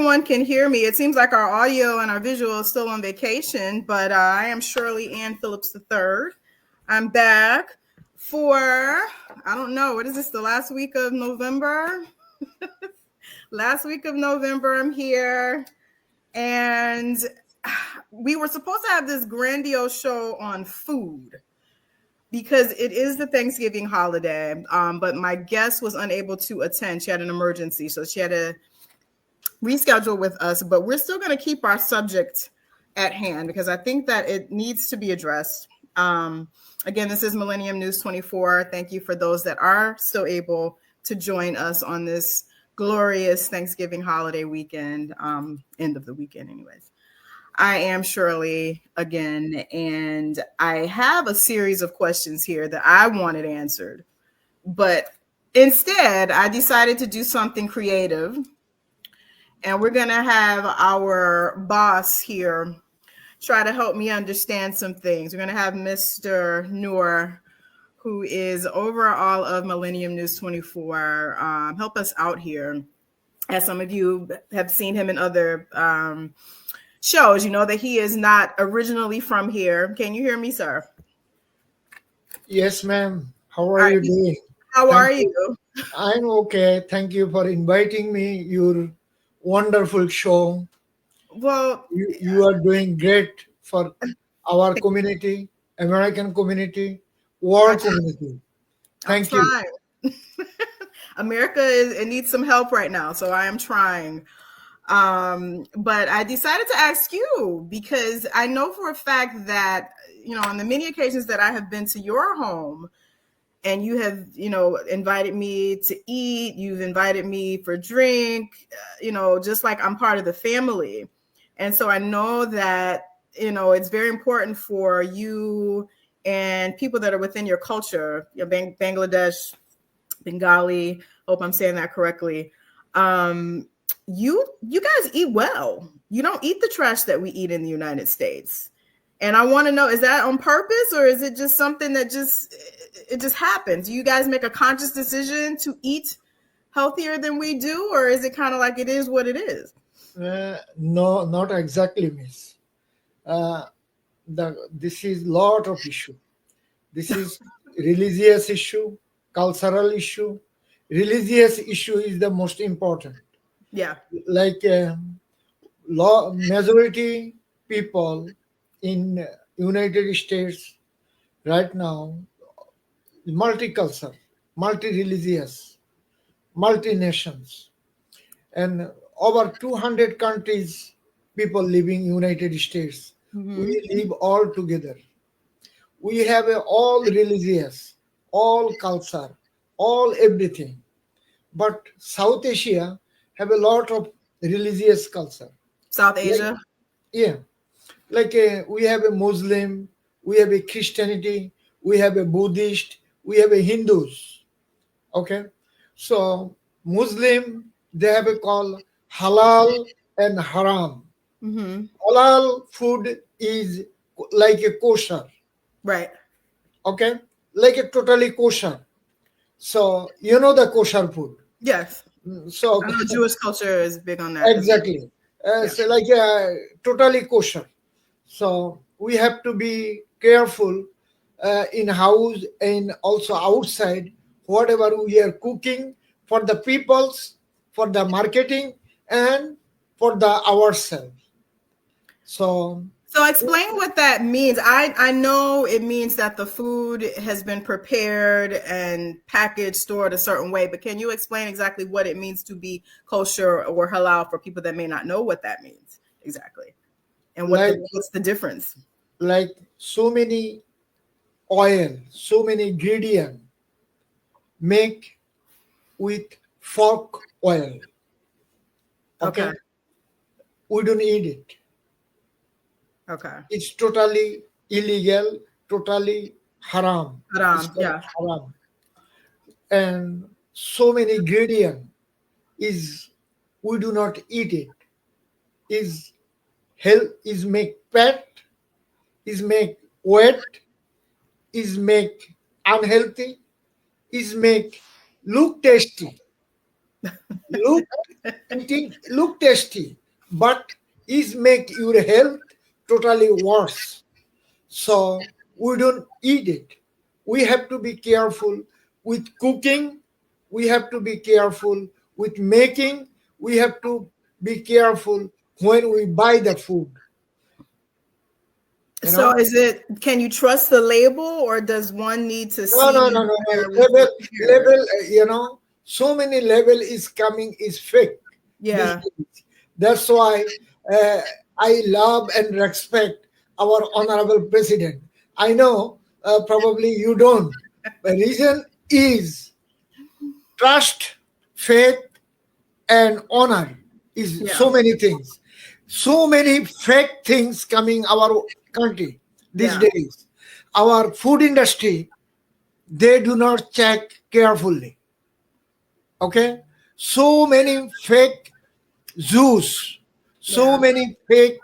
everyone can hear me. It seems like our audio and our visual is still on vacation, but I am Shirley Phillips III. I'm back for, I don't know, what is this, the last week of November? Last week of November, I'm here. And we were supposed to have this grandiose show on food because it is the Thanksgiving holiday, but my guest was unable to attend. She had an emergency, so she had to reschedule with us, but we're still going to keep our subject at hand because I think that it needs to be addressed. Again, this is Millennium News 24. Thank you for those that are still able to join us on this glorious Thanksgiving holiday weekend, end of the weekend anyways. I am Shirley again, and I have a series of questions here that I wanted answered, but instead I decided to do something creative. And we're going to have our boss here try to help me understand some things. We're going to have Mr. Nur, who is over all of Millennium News 24, help us out here. As some of you have seen him in other shows, you know that he is not originally from here. Can you hear me, sir? Yes, ma'am. How are you doing? How are you? I'm okay. Thank you for inviting me. Your wonderful show. Well, you are doing great for our community, American community, world community. Thank you. America it needs some help right now, so I am trying. But I decided to ask you because I know for a fact that, you know, on the many occasions that I have been to your home, and you have, you know, invited me to eat, you've invited me for drink, you know, just like I'm part of the family. And so I know that, you know, it's very important for you and people that are within your culture, you know, Bangladesh, Bengali, hope I'm saying that correctly. You guys eat well. You don't eat the trash that we eat in the United States. And I want to know, is that on purpose or is it just something that just happens? Do you guys make a conscious decision to eat healthier than we do, or is it kind of like it is what it is? No, not exactly, miss. This is lot of issue. This is religious issue, cultural issue. Religious issue is the most important. Yeah. Like majority people in United States right now, multicultural, multi-religious, multi-nations, and over 200 countries people living United States. Mm-hmm. We live all together. We have all religious, all culture, all everything. But South Asia have a lot of religious culture. South Asia? Like, yeah. Like we have a Muslim, we have a Christianity, we have a Buddhist, we have a Hindus. Okay. So Muslim, they have a call halal and haram. Mm-hmm. Halal food is like a kosher. Right. Okay. Like a totally kosher. So you know the kosher food. Yes. So I know Jewish culture is big on that. Exactly. So like totally kosher. So we have to be careful in house and also outside, whatever we are cooking for the peoples, for the marketing, and for the ourselves. So explain what that means. I know it means that the food has been prepared and packaged, stored a certain way, but can you explain exactly what it means to be kosher or halal for people that may not know what that means exactly? And what's the difference? Like so many oil, so many ingredient make with fork oil. Okay. We don't eat it. Okay. It's totally illegal, totally haram. Yeah. Haram. And so many ingredient is we do not eat it. Is health is make fat, is make wet, is make unhealthy, is make look tasty. look look tasty, but is make your health totally worse. So we don't eat it. We have to be careful with cooking. We have to be careful with making. We have to be careful when we buy the food. You So know? can you trust the label, or does one need to No, see no, no, no, no. where it was prepared? Level, so many level is coming is fake these Yeah. days. That's why uh, I love and respect our honorable president. I know probably you don't. The reason is trust, faith, and honor is Yeah. so many things. So many fake things coming our country these Yeah. days. Our food industry, they do not check carefully. Okay, so many fake juice, so Yeah. many fake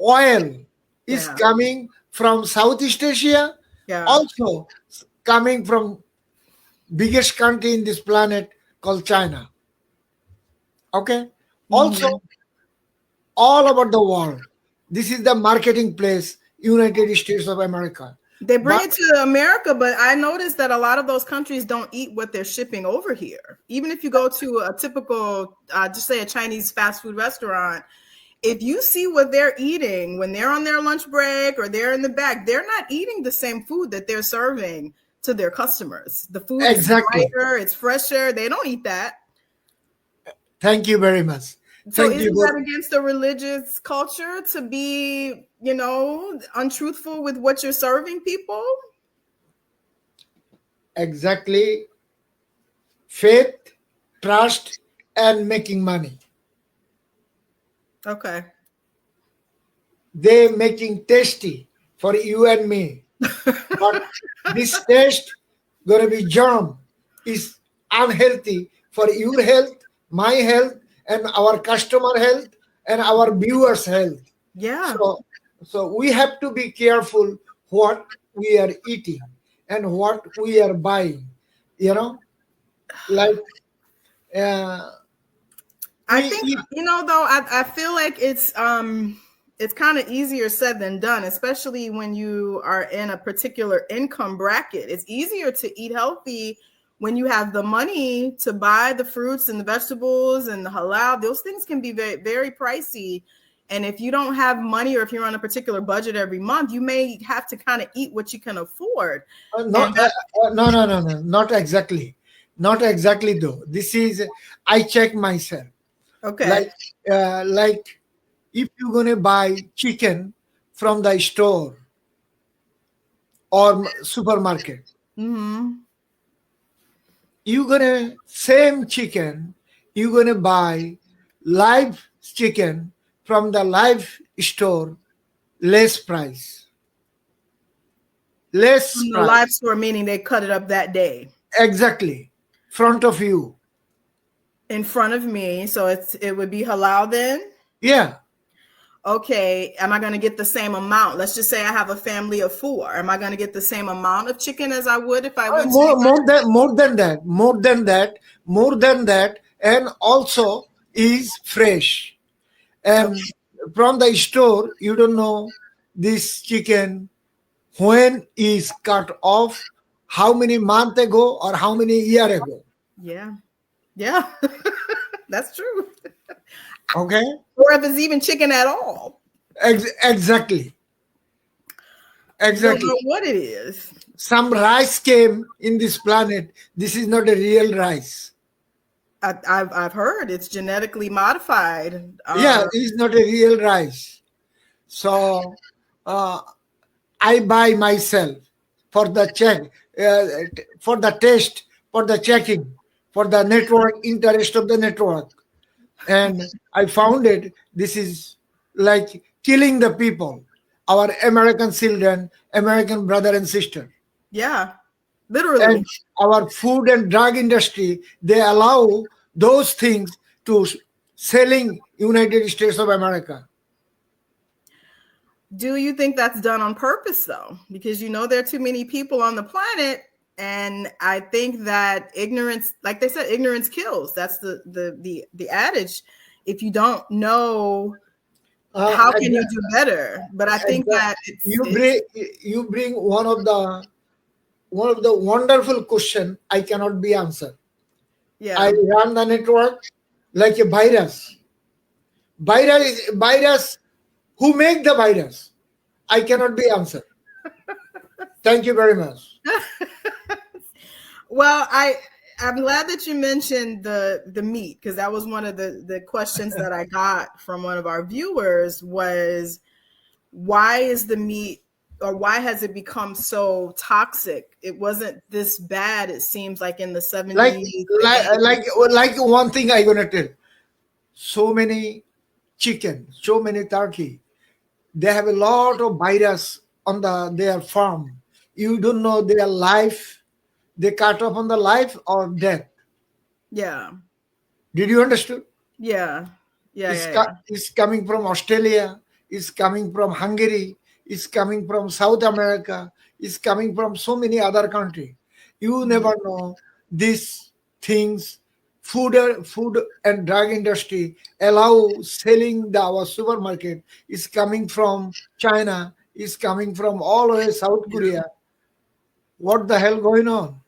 oil is Yeah. coming from Southeast Asia, Yeah. also coming from biggest country in this planet called China. Okay, Mhm. also all over the world. This is the marketing place, United States of America. They bring But it to America, but I noticed that a lot of those countries don't eat what they're shipping over here. Even if you go to a typical, just say a Chinese fast food restaurant, if you see what they're eating when they're on their lunch break or they're in the back, they're not eating the same food that they're serving to their customers. The food is exactly. brighter, it's fresher. They don't eat that. Thank you very much. So Thank you. isn't that against the religious culture to be, untruthful with what you're serving people? Exactly. Faith, trust, and making money. Okay. They making tasty for you and me. But this taste gonna be germ is unhealthy for your health, my health, and our customer health and our viewers' health. Yeah. So we have to be careful what we are eating and what we are buying. You know, like uh, I we think, eat. though, I feel like it's kind of easier said than done, especially when you are in a particular income bracket. It's easier to eat healthy when you have the money to buy the fruits and the vegetables and the halal. Those things can be very, very pricey. And if you don't have money, or if you're on a particular budget every month, you may have to kind of eat what you can afford. And No, no, no, no, not exactly. Not exactly though. This is I check myself. okay. Like like if you're gonna buy chicken from the store or supermarket, Mm-hmm. you're gonna same chicken, you're gonna buy live chicken from the live store, less price. Less From the live price. store, meaning they cut it up that day Exactly. Front of you. in front of me. So it would be halal then. Yeah. Okay, am I going to get the same amount? Let's just say I have a family of 4. Am I going to get the same amount of chicken as I would if I went to More than that, and also is fresh. And okay. from the store, you don't know this chicken when is cut off, how many month ago or how many year ago. Yeah. Yeah. That's true. Okay, Or if it's even chicken at all. Exactly, You don't exactly. know what it is. Some rice came in this planet. This is not a real rice. I've heard it's genetically modified. Yeah, it's not a real rice. So uh, I buy myself for the check, for the test, for the checking, for the network interest of the network, and I found it. This is like killing the people, our American children, American brother and sister, Yeah, literally. and our food and drug industry. They allow those things to selling United States of America. Do you think that's done on purpose though? Because there are too many people on the planet. And I think that ignorance, like they said, ignorance kills. That's the adage. If you don't know, how can you do better? But I think that you bring one of the wonderful question I cannot be answered. yeah. I run the network like a virus. Virus. Who make the virus? I cannot be answered. Thank you very much. Well, I'm glad that you mentioned the meat, because that was one of the questions that I got from one of our viewers was, why is the meat, or why has it become so toxic? It wasn't this bad, it seems like, in the 70s. Like one thing I'm gonna tell. So many chicken, so many turkey, they have a lot of virus on their farm. You don't know their life. They cut off on the life or death. Yeah. Did you understand? Yeah. It's coming from Australia. It's coming from Hungary. It's coming from South America. It's coming from so many other countries. You never know these things. Food and drug industry allow selling our supermarket is coming from China. Is coming from all over South Korea. What the hell going on?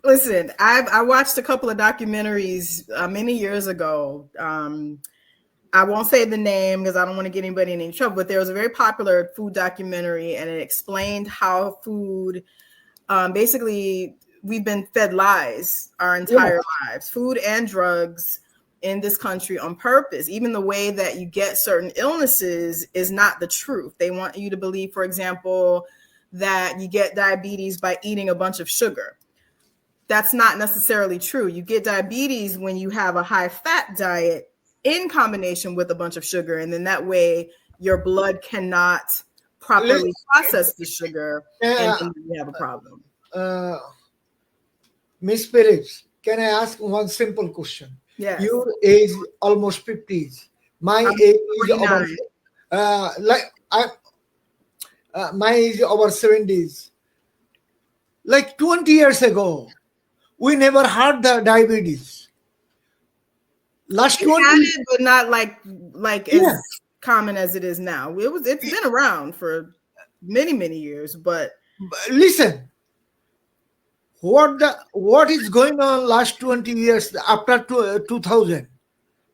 Listen, I watched a couple of documentaries many years ago. I won't say the name because I don't want to get anybody in any trouble, but there was a very popular food documentary, and it explained how food, basically, we've been fed lies our entire lives, food and drugs in this country on purpose. Even the way that you get certain illnesses is not the truth. They want you to believe, for example, that you get diabetes by eating a bunch of sugar. That's not necessarily true. You get diabetes when you have a high fat diet in combination with a bunch of sugar. And then that way your blood cannot properly process the sugar, and then you have a problem. Miss Phillips, can I ask one simple question? Yes. Your age almost 50s. My age is over, my age over 70s. Like 20 years ago, we never had the diabetes. Last 20 years, but not like as common as it is now. It's been around for many years, but listen, what is going on last 20 years after 2000?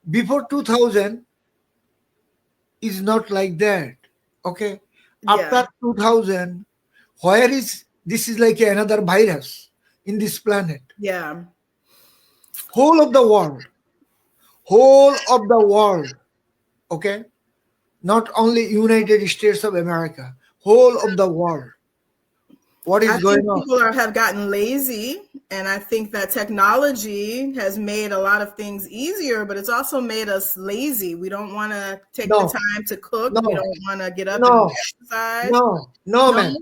Before 2000 is not like that. Okay, after 2000, where is this is like another virus in this planet. Yeah, whole of the world, okay, not only United States of America, whole of the world. What is going on? People have gotten lazy, and I think that technology has made a lot of things easier, but it's also made us lazy. We don't want to take the time to cook. We don't want to get up and exercise. No, man.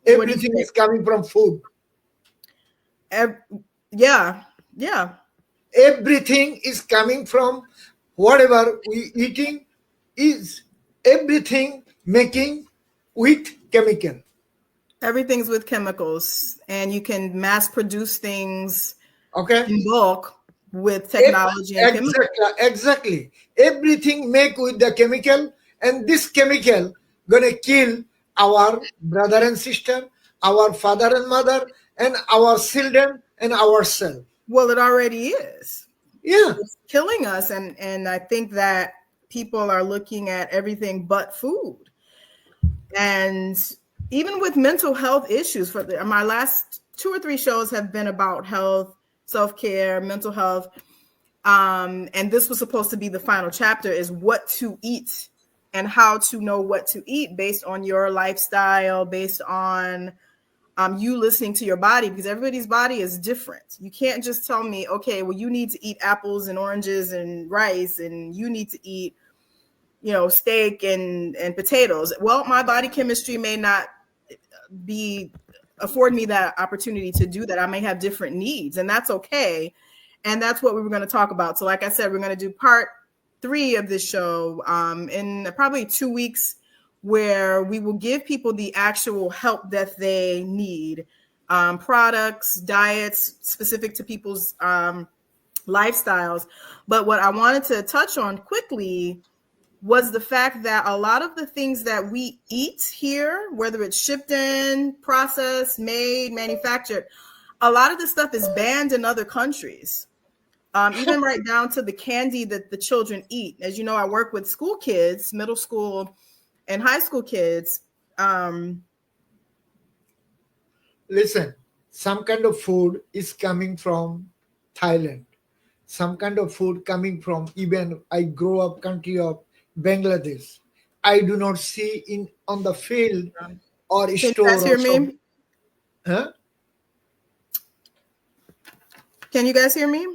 Everything is coming from food. Yeah. Everything is coming from whatever we eating is everything making with chemical. Everything's with chemicals, and you can mass produce things in bulk with technology. Exactly. Everything make with the chemical, and this chemical gonna kill our brother and sister, our father and mother, and our children and ourselves. Well, it already is. Yeah. It's killing us, and I think that people are looking at everything but food. And even with mental health issues, my last 2 or 3 shows have been about health, self-care, mental health. And this was supposed to be the final chapter, is what to eat and how to know what to eat based on your lifestyle, based on you listening to your body, because everybody's body is different. You can't just tell me, okay, well, you need to eat apples and oranges and rice, and you need to eat, steak and potatoes. Well, my body chemistry may not afford me that opportunity to do that. I may have different needs, and that's okay. And that's what we were going to talk about. So like I said, we're going to do part 3 of this show in probably 2 weeks. where we will give people the actual help that they need, products, diets specific to people's lifestyles. But what I wanted to touch on quickly was the fact that a lot of the things that we eat here, whether it's shipped in, processed, made, manufactured, a lot of this stuff is banned in other countries. Even right down to the candy that the children eat. As you know, I work with school kids, middle school and high school kids. Listen, some kind of food is coming from Thailand. Some kind of food coming from, even I grow up country of Bangladesh. I do not see in on the field or Can you store guys or hear shop. me? Huh? Can you guys hear me?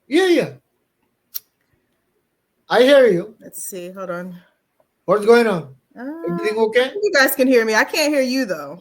Yeah. I hear you. Let's see. Hold on. What's going on? Everything okay? You guys can hear me. I can't hear you though.